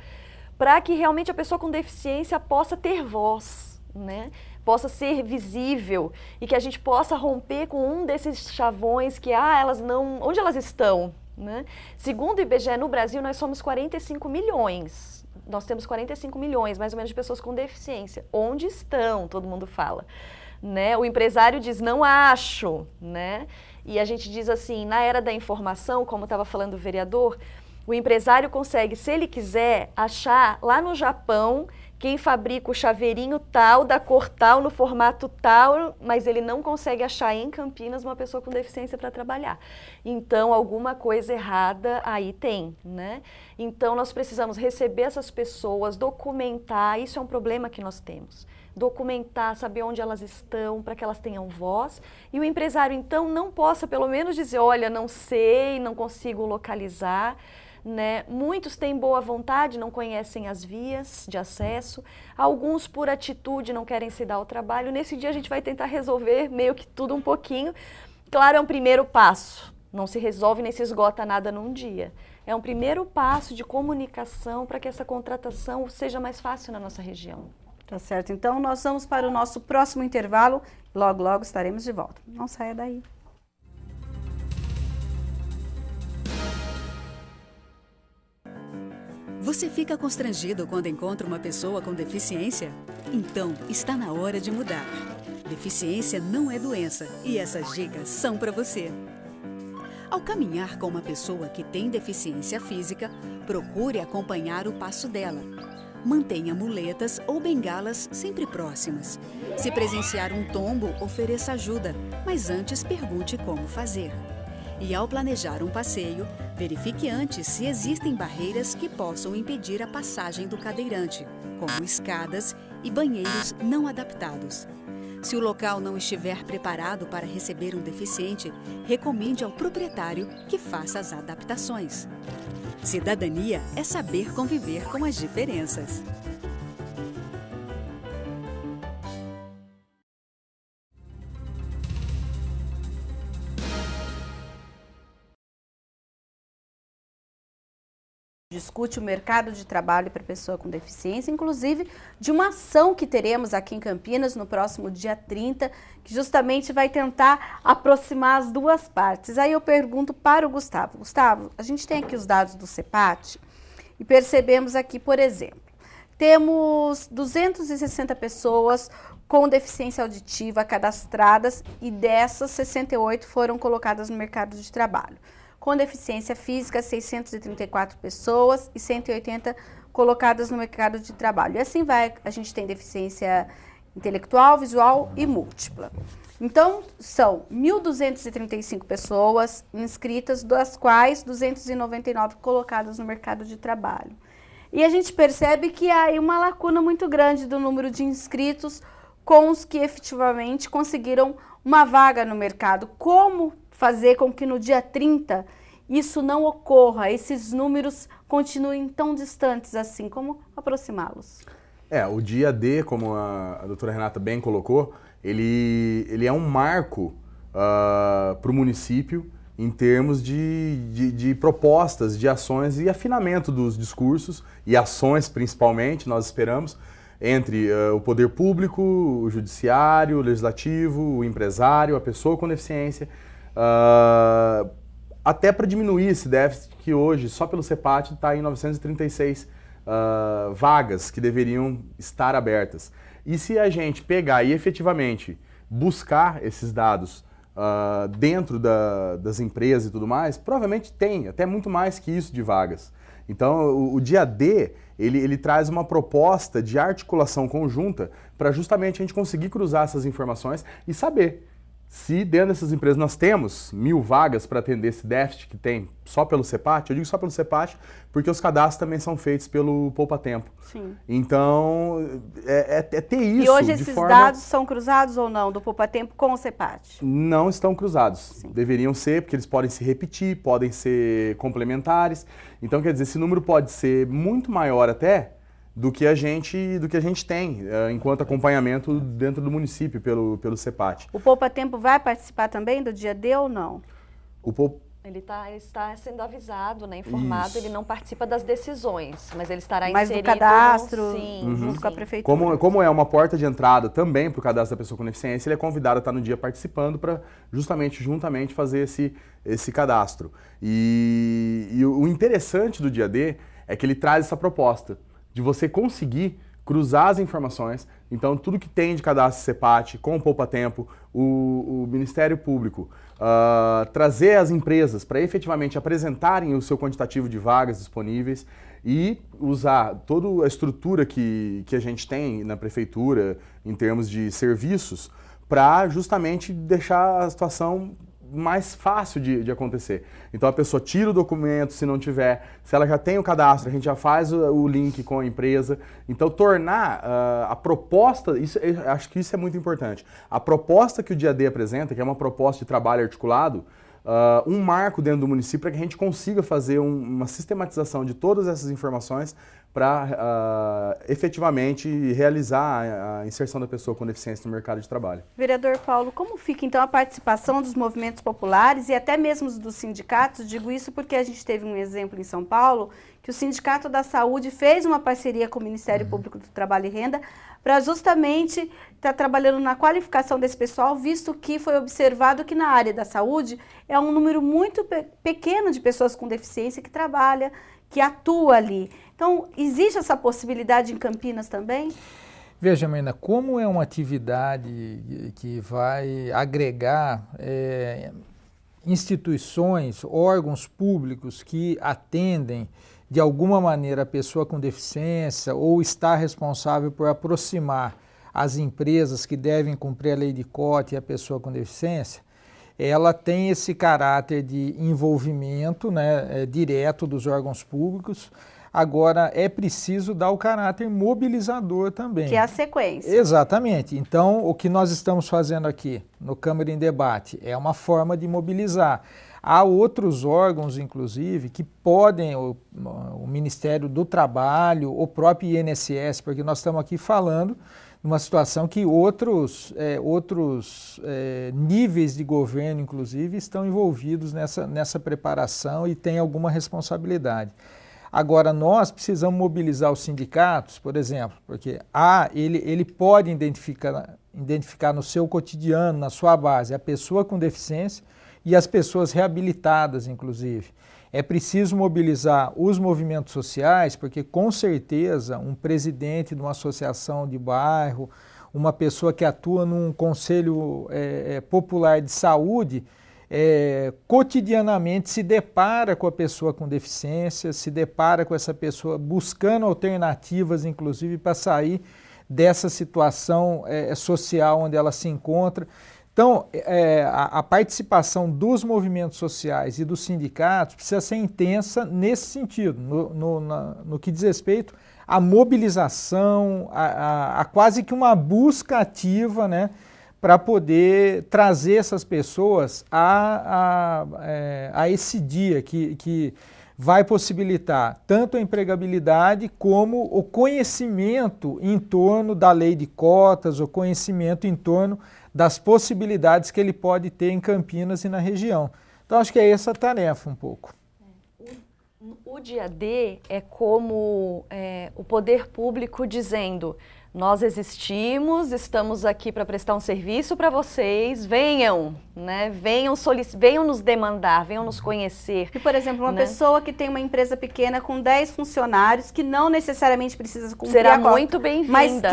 para que realmente a pessoa com deficiência possa ter voz, né, possa ser visível e que a gente possa romper com um desses chavões que, elas não... Onde elas estão? Né? Segundo o IBGE, no Brasil, nós somos 45 milhões. Nós temos 45 milhões, mais ou menos, de pessoas com deficiência. Onde estão? Todo mundo fala. Né? O empresário diz, não acho, né? E a gente diz assim, na era da informação, como estava falando o vereador, o empresário consegue, se ele quiser, achar lá no Japão quem fabrica o chaveirinho tal, da cor tal, no formato tal, mas ele não consegue achar em Campinas uma pessoa com deficiência para trabalhar. Então, alguma coisa errada aí tem, né? Então, nós precisamos receber essas pessoas, documentar, isso é um problema que nós temos. Documentar, saber onde elas estão, para que elas tenham voz. E o empresário, então, não possa pelo menos dizer, olha, não sei, não consigo localizar. Né? Muitos têm boa vontade, não conhecem as vias de acesso. Alguns, por atitude, não querem se dar ao trabalho. Nesse dia, a gente vai tentar resolver meio que tudo um pouquinho. Claro, é um primeiro passo. Não se resolve nem se esgota nada num dia. É um primeiro passo de comunicação para que essa contratação seja mais fácil na nossa região. Tá certo. Então, nós vamos para o nosso próximo intervalo. Logo, logo estaremos de volta. Não saia daí. Você fica constrangido quando encontra uma pessoa com deficiência? Então, está na hora de mudar. Deficiência não é doença e essas dicas são para você. Ao caminhar com uma pessoa que tem deficiência física, procure acompanhar o passo dela. Mantenha muletas ou bengalas sempre próximas. Se presenciar um tombo, ofereça ajuda, mas antes pergunte como fazer. E ao planejar um passeio, verifique antes se existem barreiras que possam impedir a passagem do cadeirante, como escadas e banheiros não adaptados. Se o local não estiver preparado para receber um deficiente, recomende ao proprietário que faça as adaptações. Cidadania é saber conviver com as diferenças. Discute o mercado de trabalho para pessoa com deficiência, inclusive de uma ação que teremos aqui em Campinas no próximo dia 30, que justamente vai tentar aproximar as duas partes. Aí eu pergunto para o Gustavo. Gustavo, a gente tem aqui os dados do CEPAT e percebemos aqui, por exemplo, temos 260 pessoas com deficiência auditiva cadastradas e dessas 68 foram colocadas no mercado de trabalho. Com deficiência física, 634 pessoas e 180 colocadas no mercado de trabalho. E assim vai, a gente tem deficiência intelectual, visual e múltipla. Então, são 1.235 pessoas inscritas, das quais 299 colocadas no mercado de trabalho. E a gente percebe que há aí uma lacuna muito grande do número de inscritos com os que efetivamente conseguiram uma vaga no mercado. Como fazer com que no dia 30 isso não ocorra, esses números continuem tão distantes assim, como aproximá-los? O dia D, como a doutora Renata bem colocou, ele é um marco para o município em termos de propostas, de ações e afinamento dos discursos e ações principalmente, nós esperamos, entre o poder público, o judiciário, o legislativo, o empresário, a pessoa com deficiência, até para diminuir esse déficit que hoje, só pelo CEPAT, está em 936 vagas que deveriam estar abertas. E se a gente pegar e efetivamente buscar esses dados dentro das empresas e tudo mais, provavelmente tem até muito mais que isso de vagas. Então, o dia D, ele traz uma proposta de articulação conjunta para justamente a gente conseguir cruzar essas informações e saber se dentro dessas empresas nós temos 1.000 vagas para atender esse déficit que tem só pelo CEPAT. Eu digo só pelo CEPAT porque os cadastros também são feitos pelo Poupa Tempo. Sim. Então, é ter isso. E hoje esses dados são cruzados ou não, do Poupa Tempo com o CEPAT? Não estão cruzados. Sim. Deveriam ser, porque eles podem se repetir, podem ser complementares. Então, quer dizer, esse número pode ser muito maior até do que a gente tem enquanto acompanhamento dentro do município pelo CEPAT. O Poupa Tempo vai participar também do dia D ou não? Ele está sendo avisado, né, informado. Isso. Ele não participa das decisões, mas ele estará inserido... Mas do cadastro, sim, junto com a prefeitura. Como é uma porta de entrada também para o cadastro da pessoa com deficiência, ele é convidado a estar no dia participando para juntamente fazer esse cadastro. E o interessante do dia D é que ele traz essa proposta de você conseguir cruzar as informações. Então, tudo que tem de cadastro CEPAT, com o Poupa Tempo, o Ministério Público, trazer as empresas para efetivamente apresentarem o seu quantitativo de vagas disponíveis e usar toda a estrutura que a gente tem na prefeitura em termos de serviços para justamente deixar a situação mais fácil de acontecer. Então a pessoa tira o documento, se não tiver, se ela já tem o cadastro, a gente já faz o link com a empresa. Então tornar a proposta, acho que isso é muito importante, a proposta que o Dia D apresenta, que é uma proposta de trabalho articulado, um marco dentro do município para que a gente consiga fazer uma sistematização de todas essas informações para efetivamente realizar a inserção da pessoa com deficiência no mercado de trabalho. Vereador Paulo, como fica então a participação dos movimentos populares e até mesmo dos sindicatos? Digo isso porque a gente teve um exemplo em São Paulo, que o Sindicato da Saúde fez uma parceria com o Ministério Público do Trabalho e Renda para justamente estar trabalhando na qualificação desse pessoal, visto que foi observado que na área da saúde é um número muito pequeno de pessoas com deficiência que trabalha, que atua ali. Então, existe essa possibilidade em Campinas também? Veja, Marina, como é uma atividade que vai agregar instituições, órgãos públicos que atendem de alguma maneira a pessoa com deficiência ou está responsável por aproximar as empresas que devem cumprir a lei de cota e a pessoa com deficiência, ela tem esse caráter de envolvimento, né, direto dos órgãos públicos. Agora, é preciso dar o caráter mobilizador também. Que é a sequência. Exatamente. Então, o que nós estamos fazendo aqui no Câmara em Debate é uma forma de mobilizar. Há outros órgãos, inclusive, que podem, o Ministério do Trabalho, o próprio INSS, porque nós estamos aqui falando de uma situação que outros níveis de governo, inclusive, estão envolvidos nessa preparação e têm alguma responsabilidade. Agora, nós precisamos mobilizar os sindicatos, por exemplo, porque ele pode identificar no seu cotidiano, na sua base, a pessoa com deficiência e as pessoas reabilitadas, inclusive. É preciso mobilizar os movimentos sociais, porque com certeza um presidente de uma associação de bairro, uma pessoa que atua num conselho popular de saúde, cotidianamente se depara com a pessoa com deficiência, se depara com essa pessoa buscando alternativas, inclusive, para sair dessa situação social onde ela se encontra. Então, a participação dos movimentos sociais e dos sindicatos precisa ser intensa nesse sentido, no que diz respeito à mobilização, a quase que uma busca ativa, né, para poder trazer essas pessoas a esse dia que vai possibilitar tanto a empregabilidade como o conhecimento em torno da lei de cotas, o conhecimento em torno das possibilidades que ele pode ter em Campinas e na região. Então, acho que é essa a tarefa um pouco. O dia D é como o poder público dizendo: nós existimos, estamos aqui para prestar um serviço para vocês, venham, né? Venham nos demandar, venham nos conhecer. E, por exemplo, uma pessoa que tem uma empresa pequena com 10 funcionários, que não necessariamente precisa cumprir será a cota, muito bem-vinda.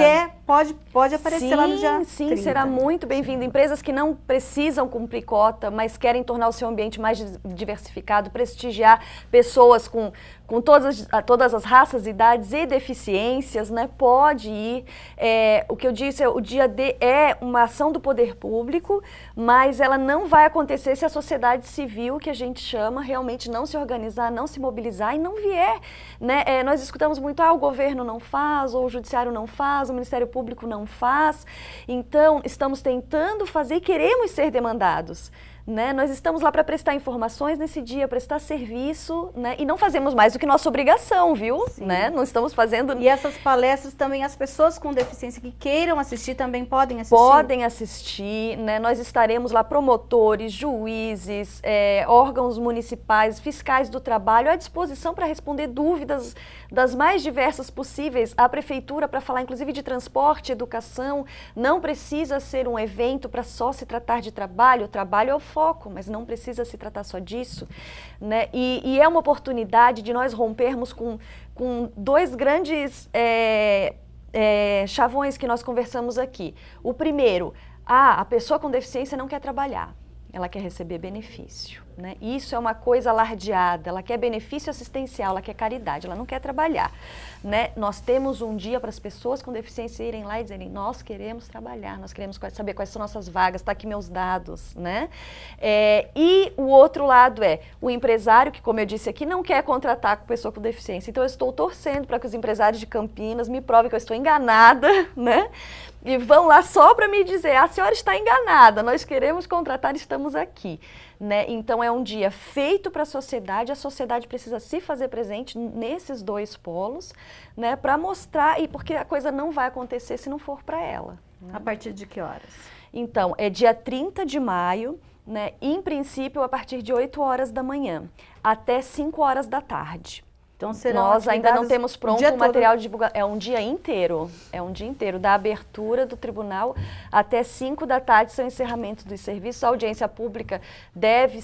Mas pode aparecer lá no dia 30. Será muito bem-vinda. Empresas que não precisam cumprir cota, mas querem tornar o seu ambiente mais diversificado, prestigiar pessoas com todas as raças, idades e deficiências, né? Pode ir. O que eu disse, o dia D é uma ação do poder público, mas ela não vai acontecer se a sociedade civil, que a gente chama, realmente não se organizar, não se mobilizar e não vier, né? Nós escutamos muito, o governo não faz, ou o judiciário não faz, o Ministério Público não faz. Então, estamos tentando fazer e queremos ser demandados. Né? Nós estamos lá para prestar informações nesse dia, prestar serviço, né? E não fazemos mais do que nossa obrigação, viu? Né? Não estamos fazendo... E essas palestras também, as pessoas com deficiência que queiram assistir também podem assistir? Podem assistir, né? Nós estaremos lá promotores, juízes, órgãos municipais, fiscais do trabalho à disposição para responder dúvidas das mais diversas possíveis. A prefeitura, para falar inclusive de transporte, educação, não precisa ser um evento para só se tratar de trabalho. O trabalho é o foco, mas não precisa se tratar só disso, né? E é uma oportunidade de nós rompermos com dois grandes chavões que nós conversamos aqui. O primeiro, a pessoa com deficiência não quer trabalhar, ela quer receber benefício, né? Isso é uma coisa alardeada, ela quer benefício assistencial, ela quer caridade, ela não quer trabalhar, né? Nós temos um dia para as pessoas com deficiência irem lá e dizerem: nós queremos trabalhar, nós queremos saber quais são nossas vagas, está aqui meus dados, né? E o outro lado é o empresário que, como eu disse aqui, não quer contratar com pessoa com deficiência. Então eu estou torcendo para que os empresários de Campinas me provem que eu estou enganada, né? E vão lá só para me dizer: a senhora está enganada, nós queremos contratar, estamos aqui. Né? Então é um dia feito para a sociedade precisa se fazer presente nesses dois polos, né? Para mostrar, e porque a coisa não vai acontecer se não for para ela. Né? A partir de que horas? Então, é dia 30 de maio, né? Em princípio a partir de 8 horas da manhã, até 5 horas da tarde. Então, serão nós ainda não temos pronto o material de divulgação. É um dia inteiro, da abertura do tribunal até 5 da tarde, seu encerramento dos serviços. A audiência pública deve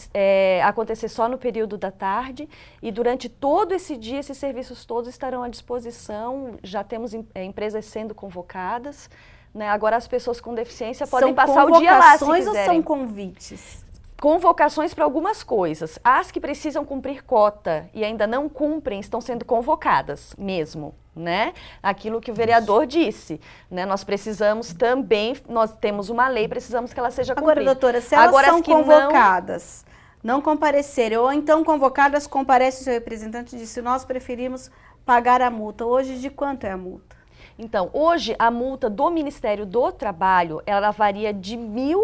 acontecer só no período da tarde, e durante todo esse dia esses serviços todos estarão à disposição. Já temos empresas sendo convocadas, né? Agora as pessoas com deficiência podem passar o dia lá se quiserem. Ou são convites? convocações para algumas coisas. As que precisam cumprir cota e ainda não cumprem estão sendo convocadas mesmo, né? Aquilo que o vereador disse, né? Nós precisamos também, nós temos uma lei, precisamos que ela seja cumprida. Agora, doutora, se elas Agora, são convocadas, não comparecerem, ou então convocadas, comparece o seu representante e disse, nós preferimos pagar a multa. Hoje, de quanto é a multa? Então, hoje, a multa do Ministério do Trabalho, ela varia de 1.000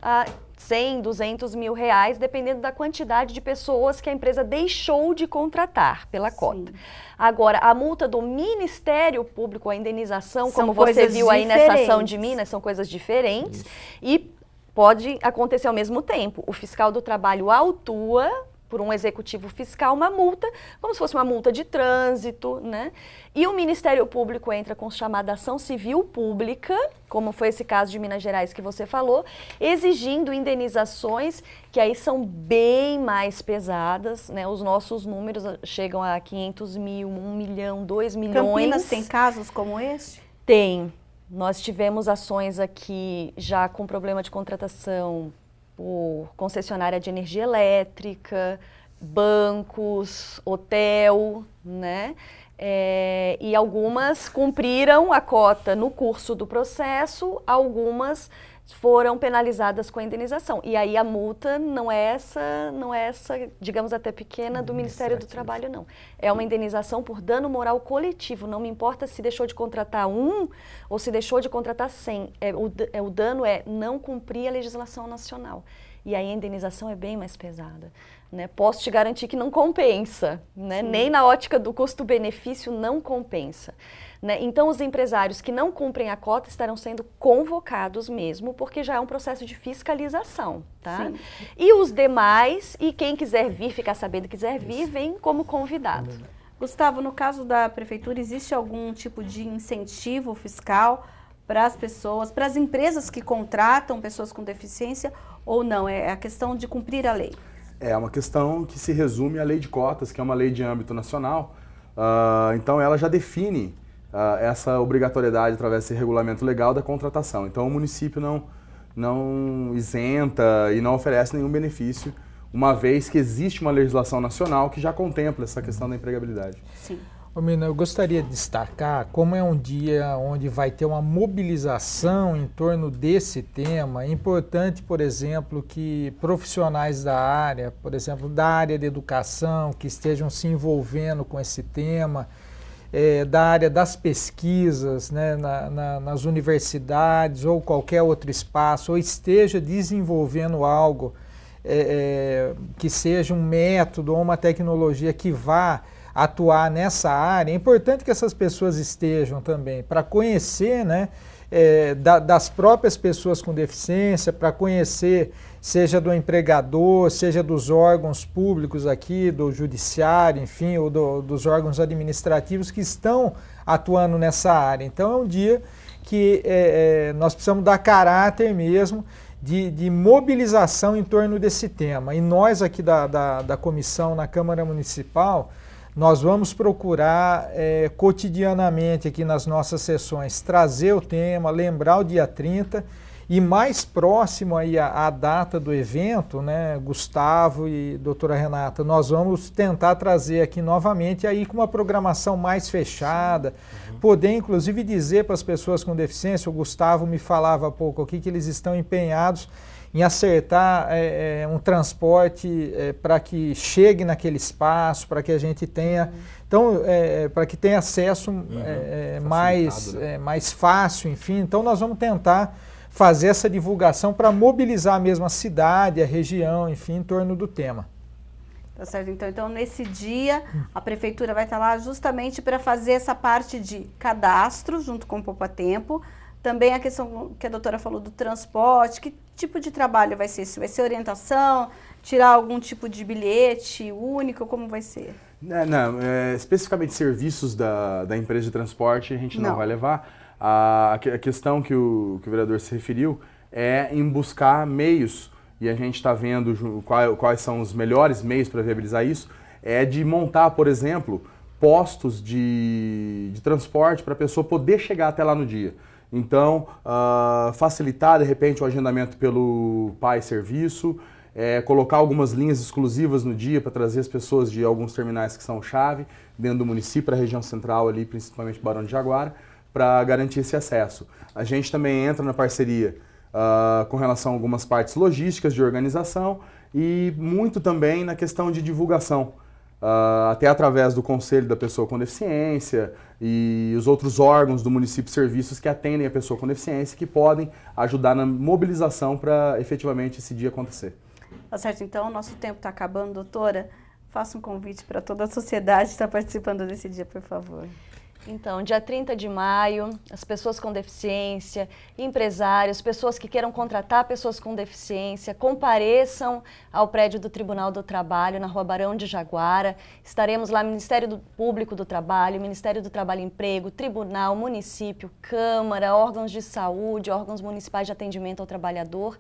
a 100, 200 mil reais, dependendo da quantidade de pessoas que a empresa deixou de contratar pela cota. Agora, a multa do Ministério Público, a indenização, como você viu aí nessa ação de Minas, são coisas diferentes e pode acontecer ao mesmo tempo. O fiscal do trabalho autua por um executivo fiscal uma multa, como se fosse uma multa de trânsito, né? E o Ministério Público entra com chamada ação civil pública, como foi esse caso de Minas Gerais que você falou, exigindo indenizações que aí são bem mais pesadas, né? Os nossos números chegam a 500 mil, 1 milhão, 2 milhões. Campinas tem casos como este? Tem. Nós tivemos ações aqui já com problema de contratação por concessionária de energia elétrica, bancos, hotel, né? E algumas cumpriram a cota no curso do processo, algumas foram penalizadas com a indenização. E aí a multa não é essa, digamos, até pequena do Ministério do Trabalho, não. É uma indenização por dano moral coletivo. Não me importa se deixou de contratar 1 ou se deixou de contratar 100. O dano é não cumprir a legislação nacional. E aí a indenização é bem mais pesada, né? Posso te garantir que não compensa, né? Nem na ótica do custo-benefício não compensa, né? Então os empresários que não cumprem a cota estarão sendo convocados mesmo, porque já é um processo de fiscalização, tá? Sim. E os demais, e quem quiser vir, ficar sabendo, quiser vir, vem como convidado. Gustavo, no caso da prefeitura, existe algum tipo de incentivo fiscal para as pessoas, para as empresas que contratam pessoas com deficiência, ou não? É a questão de cumprir a lei? É uma questão que se resume à lei de cotas, que é uma lei de âmbito nacional. Então, ela já define essa obrigatoriedade através desse regulamento legal da contratação. Então, o município não isenta e não oferece nenhum benefício, uma vez que existe uma legislação nacional que já contempla essa questão da empregabilidade. Sim. Ô, Mina, eu gostaria de destacar como é um dia onde vai ter uma mobilização em torno desse tema. É importante, por exemplo, que profissionais da área, por exemplo, da área de educação, que estejam se envolvendo com esse tema, da área das pesquisas, né, nas universidades ou qualquer outro espaço, ou esteja desenvolvendo algo que seja um método ou uma tecnologia que vá atuar nessa área. É importante que essas pessoas estejam também para conhecer, né, das próprias pessoas com deficiência, para conhecer, seja do empregador, seja dos órgãos públicos aqui, do judiciário, enfim, ou dos órgãos administrativos que estão atuando nessa área. Então é um dia que nós precisamos dar caráter mesmo de mobilização em torno desse tema. E nós aqui da comissão na Câmara Municipal, nós vamos procurar cotidianamente aqui nas nossas sessões trazer o tema, lembrar o dia 30 e mais próximo aí à data do evento, né, Gustavo e doutora Renata, nós vamos tentar trazer aqui novamente aí com uma programação mais fechada, poder inclusive dizer para as pessoas com deficiência, o Gustavo me falava há pouco aqui que eles estão empenhados em acertar um transporte para que chegue naquele espaço, para que a gente tenha, então, para que tenha acesso mais fácil, enfim. Então, nós vamos tentar fazer essa divulgação para mobilizar mesmo a cidade, a região, enfim, em torno do tema. Tá certo, então nesse dia a prefeitura vai estar lá justamente para fazer essa parte de cadastro junto com o Poupatempo. Também a questão que a doutora falou do transporte, que tipo de trabalho vai ser? Se vai ser orientação, tirar algum tipo de bilhete único, como vai ser? Especificamente serviços da empresa de transporte a gente não vai levar. A questão que o vereador se referiu é em buscar meios, e a gente está vendo quais são os melhores meios para viabilizar isso, de montar, por exemplo, postos de transporte para a pessoa poder chegar até lá no dia. Então, facilitar, de repente, o agendamento pelo PAI Serviço, colocar algumas linhas exclusivas no dia para trazer as pessoas de alguns terminais que são chave dentro do município, para a região central ali, principalmente Barão de Jaguara, para garantir esse acesso. A gente também entra na parceria com relação a algumas partes logísticas de organização e muito também na questão de divulgação, até através do Conselho da Pessoa com Deficiência e os outros órgãos do município, serviços que atendem a pessoa com deficiência, que podem ajudar na mobilização para efetivamente esse dia acontecer. Tá certo, então, nosso tempo está acabando, doutora. Faça um convite para toda a sociedade que está participando desse dia, por favor. Então, dia 30 de maio, as pessoas com deficiência, empresários, pessoas que queiram contratar pessoas com deficiência, compareçam ao prédio do Tribunal do Trabalho, na Rua Barão de Jaguara. Estaremos lá, Ministério Público do Trabalho, Ministério do Trabalho e Emprego, Tribunal, Município, Câmara, órgãos de saúde, órgãos municipais de atendimento ao trabalhador,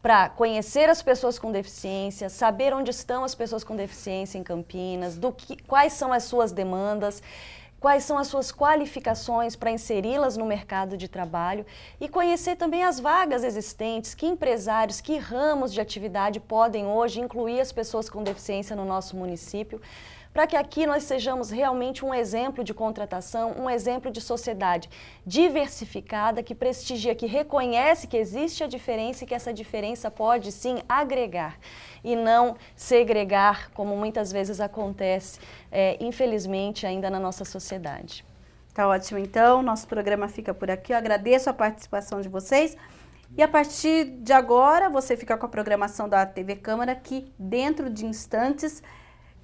para conhecer as pessoas com deficiência, saber onde estão as pessoas com deficiência em Campinas, quais são as suas demandas, quais são as suas qualificações para inseri-las no mercado de trabalho e conhecer também as vagas existentes, que empresários, que ramos de atividade podem hoje incluir as pessoas com deficiência no nosso município, para que aqui nós sejamos realmente um exemplo de contratação, um exemplo de sociedade diversificada, que prestigia, que reconhece que existe a diferença e que essa diferença pode sim agregar e não segregar, como muitas vezes acontece, infelizmente, ainda na nossa sociedade. Tá ótimo, então, nosso programa fica por aqui. Eu agradeço a participação de vocês. E a partir de agora, você fica com a programação da TV Câmara, que dentro de instantes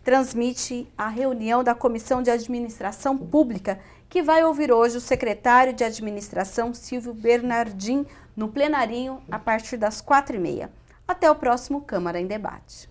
transmite a reunião da Comissão de Administração Pública, que vai ouvir hoje o secretário de Administração, Silvio Bernardim, no plenarinho, a partir das 4h30. Até o próximo Câmara em Debate.